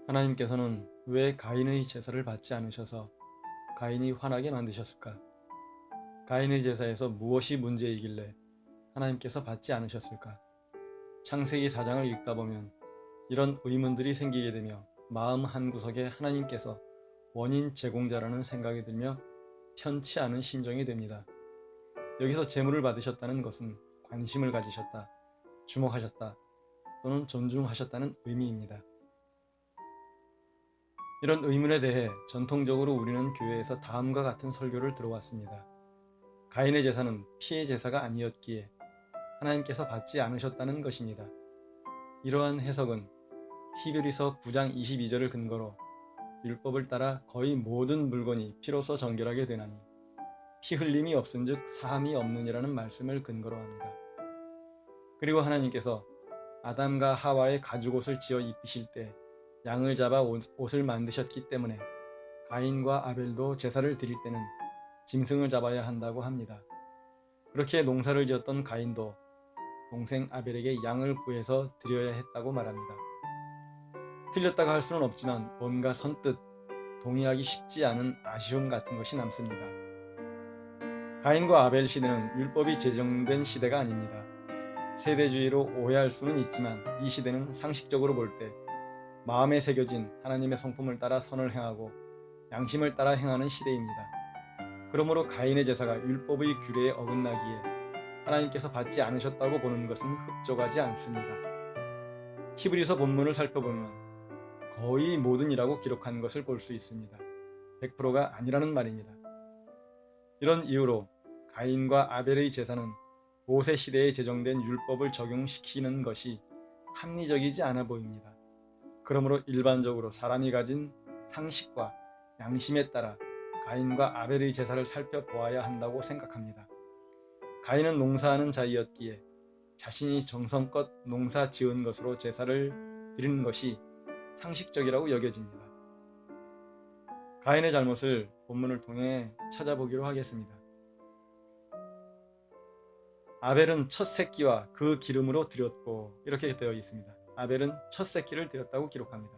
하나님께서는 왜 가인의 제사를 받지 않으셔서 가인이 화나게 만드셨을까? 가인의 제사에서 무엇이 문제이길래 하나님께서 받지 않으셨을까? 창세기 4장을 읽다 보면 이런 의문들이 생기게 되며 마음 한구석에 하나님께서 원인 제공자라는 생각이 들며 편치 않은 심정이 됩니다. 여기서 제물을 받으셨다는 것은 관심을 가지셨다, 주목하셨다, 또는 존중하셨다는 의미입니다. 이런 의문에 대해 전통적으로 우리는 교회에서 다음과 같은 설교를 들어왔습니다. 가인의 제사는 피의 제사가 아니었기에 하나님께서 받지 않으셨다는 것입니다. 이러한 해석은 히브리서 9장 22절을 근거로 율법을 따라 거의 모든 물건이 피로써 정결하게 되나니 피 흘림이 없은즉 사함이 없느니라는 말씀을 근거로 합니다. 그리고 하나님께서 아담과 하와의 가죽옷을 지어 입히실 때 양을 잡아 옷을 만드셨기 때문에 가인과 아벨도 제사를 드릴 때는 짐승을 잡아야 한다고 합니다. 그렇게 농사를 지었던 가인도 동생 아벨에게 양을 구해서 드려야 했다고 말합니다. 틀렸다고 할 수는 없지만 뭔가 선뜻 동의하기 쉽지 않은 아쉬움 같은 것이 남습니다. 가인과 아벨 시대는 율법이 제정된 시대가 아닙니다. 세대주의로 오해할 수는 있지만 이 시대는 상식적으로 볼 때 마음에 새겨진 하나님의 성품을 따라 선을 행하고 양심을 따라 행하는 시대입니다. 그러므로 가인의 제사가 율법의 규례에 어긋나기에 하나님께서 받지 않으셨다고 보는 것은 흡족하지 않습니다. 히브리서 본문을 살펴보면 거의 모든이라고 기록한 것을 볼 수 있습니다. 100%가 아니라는 말입니다. 이런 이유로 가인과 아벨의 제사는 모세 시대에 제정된 율법을 적용시키는 것이 합리적이지 않아 보입니다. 그러므로 일반적으로 사람이 가진 상식과 양심에 따라 가인과 아벨의 제사를 살펴보아야 한다고 생각합니다. 가인은 농사하는 자이었기에 자신이 정성껏 농사 지은 것으로 제사를 드리는 것이 상식적이라고 여겨집니다. 가인의 잘못을 본문을 통해 찾아보기로 하겠습니다. 아벨은 첫 새끼와 그 기름으로 드렸고 이렇게 되어 있습니다. 아벨은 첫 새끼를 드렸다고 기록합니다.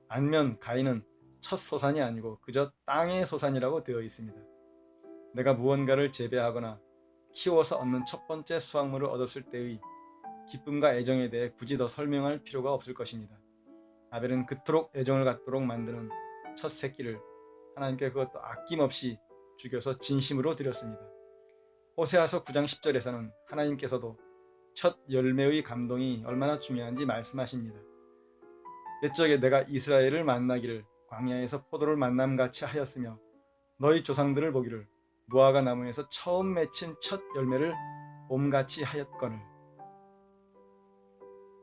반면 가인은 첫 소산이 아니고 그저 땅의 소산이라고 되어 있습니다. 내가 무언가를 재배하거나 키워서 얻는 첫 번째 수확물을 얻었을 때의 기쁨과 애정에 대해 굳이 더 설명할 필요가 없을 것입니다. 아벨은 그토록 애정을 갖도록 만드는 첫 새끼를 하나님께 그것도 아낌없이 죽여서 진심으로 드렸습니다. 호세아서 9장 10절에서는 하나님께서도 첫 열매의 감동이 얼마나 중요한지 말씀하십니다. 옛적에 내가 이스라엘을 만나기를 광야에서 포도를 만남같이 하였으며 너희 조상들을 보기를 무화과 나무에서 처음 맺힌 첫 열매를 봄같이 하였거늘.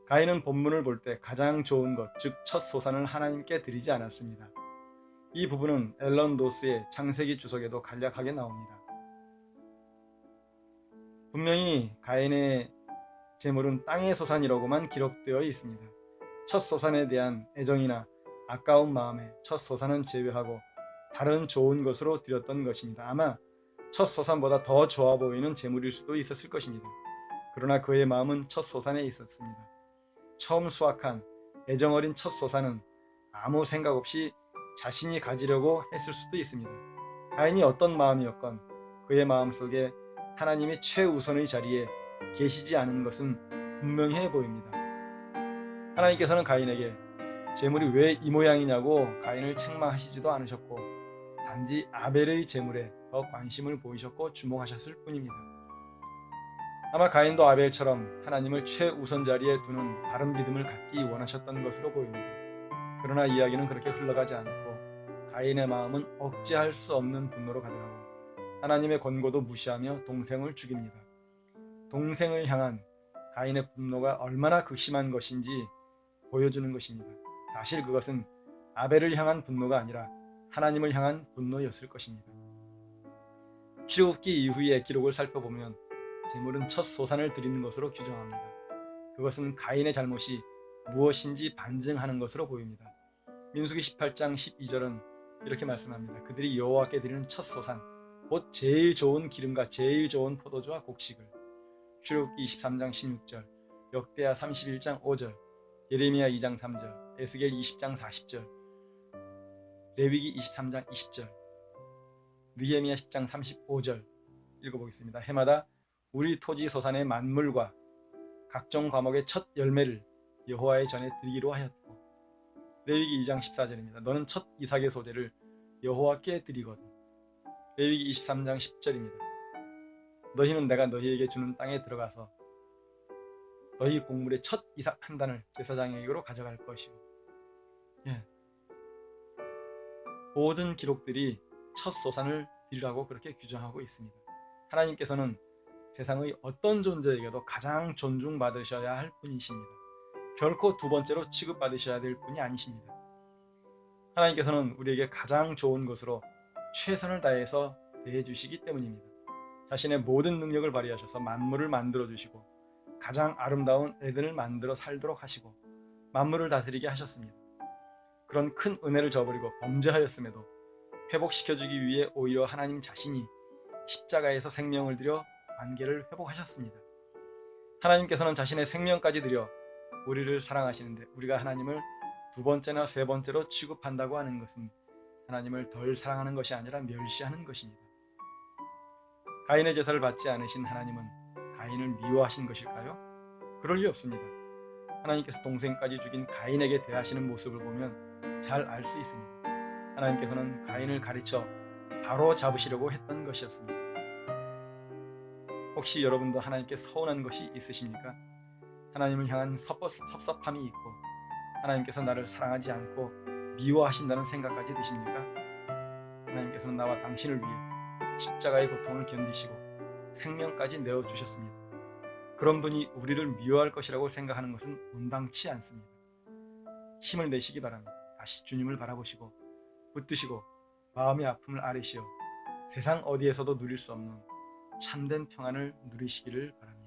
가인은 본문을 볼 때 가장 좋은 것, 즉 첫 소산을 하나님께 드리지 않았습니다. 이 부분은 앨런 로스의 창세기 주석에도 간략하게 나옵니다. 분명히 가인의 제물은 땅의 소산이라고만 기록되어 있습니다. 첫 소산에 대한 애정이나 아까운 마음에 첫 소산은 제외하고 다른 좋은 것으로 드렸던 것입니다. 아마 첫 소산보다 더 좋아 보이는 제물일 수도 있었을 것입니다. 그러나 그의 마음은 첫 소산에 있었습니다. 처음 수확한 애정 어린 첫 소산은 아무 생각 없이 자신이 가지려고 했을 수도 있습니다. 가인이 어떤 마음이었건 그의 마음속에 하나님의 최우선의 자리에 계시지 않은 것은 분명해 보입니다. 하나님께서는 가인에게 제물이 왜 이 모양이냐고 가인을 책망하시지도 않으셨고 단지 아벨의 제물에 더 관심을 보이셨고 주목하셨을 뿐입니다. 아마 가인도 아벨처럼 하나님을 최우선 자리에 두는 바른 믿음을 갖기 원하셨던 것으로 보입니다. 그러나 이야기는 그렇게 흘러가지 않고 가인의 마음은 억제할 수 없는 분노로 가득하고 하나님의 권고도 무시하며 동생을 죽입니다. 동생을 향한 가인의 분노가 얼마나 극심한 것인지 보여주는 것입니다. 사실 그것은 아벨을 향한 분노가 아니라 하나님을 향한 분노였을 것입니다. 출애굽기 이후의 기록을 살펴보면 제물은 첫 소산을 드리는 것으로 규정합니다. 그것은 가인의 잘못이 무엇인지 반증하는 것으로 보입니다. 민수기 18장 12절은 이렇게 말씀합니다. 그들이 여호와께 드리는 첫 소산, 곧 제일 좋은 기름과 제일 좋은 포도주와 곡식을. 출애굽기 23장 16절, 역대하 31장 5절, 예레미야 2장 3절, 에스겔 20장 40절, 레위기 23장 20절, 느헤미야 10장 35절 읽어보겠습니다. 해마다 우리 토지 소산의 만물과 각종 과목의 첫 열매를 여호와의 전에 드리기로 하였고, 레위기 2장 14절입니다. 너는 첫 이삭의 소재를 여호와께 드리거든. 레위기 23장 10절입니다. 너희는 내가 너희에게 주는 땅에 들어가서 너희 곡물의 첫 이삭 한 단을 제사장에게로 가져갈 것이요. 예. 모든 기록들이 첫 소산을 드리라고 그렇게 규정하고 있습니다. 하나님께서는 세상의 어떤 존재에게도 가장 존중받으셔야 할 분이십니다. 결코 두 번째로 취급받으셔야 될 분이 아니십니다. 하나님께서는 우리에게 가장 좋은 것으로 최선을 다해서 대해주시기 때문입니다. 자신의 모든 능력을 발휘하셔서 만물을 만들어주시고 가장 아름다운 에덴을 만들어 살도록 하시고 만물을 다스리게 하셨습니다. 그런 큰 은혜를 저버리고 범죄하였음에도 회복시켜주기 위해 오히려 하나님 자신이 십자가에서 생명을 들여 관계를 회복하셨습니다. 하나님께서는 자신의 생명까지 들여 우리를 사랑하시는데 우리가 하나님을 두 번째나 세 번째로 취급한다고 하는 것은 하나님을 덜 사랑하는 것이 아니라 멸시하는 것입니다. 가인의 제사를 받지 않으신 하나님은 가인을 미워하신 것일까요? 그럴 리 없습니다. 하나님께서 동생까지 죽인 가인에게 대하시는 모습을 보면 잘 알 수 있습니다. 하나님께서는 가인을 가르쳐 바로 잡으시려고 했던 것이었습니다. 혹시 여러분도 하나님께 서운한 것이 있으십니까? 하나님을 향한 섭섭함이 있고 하나님께서 나를 사랑하지 않고 미워하신다는 생각까지 드십니까? 하나님께서는 나와 당신을 위해 십자가의 고통을 견디시고 생명까지 내어주셨습니다. 그런 분이 우리를 미워할 것이라고 생각하는 것은 온당치 않습니다. 힘을 내시기 바랍니다. 다시 주님을 바라보시고 붙드시고 마음의 아픔을 앓으시어 세상 어디에서도 누릴 수 없는 참된 평안을 누리시기를 바랍니다.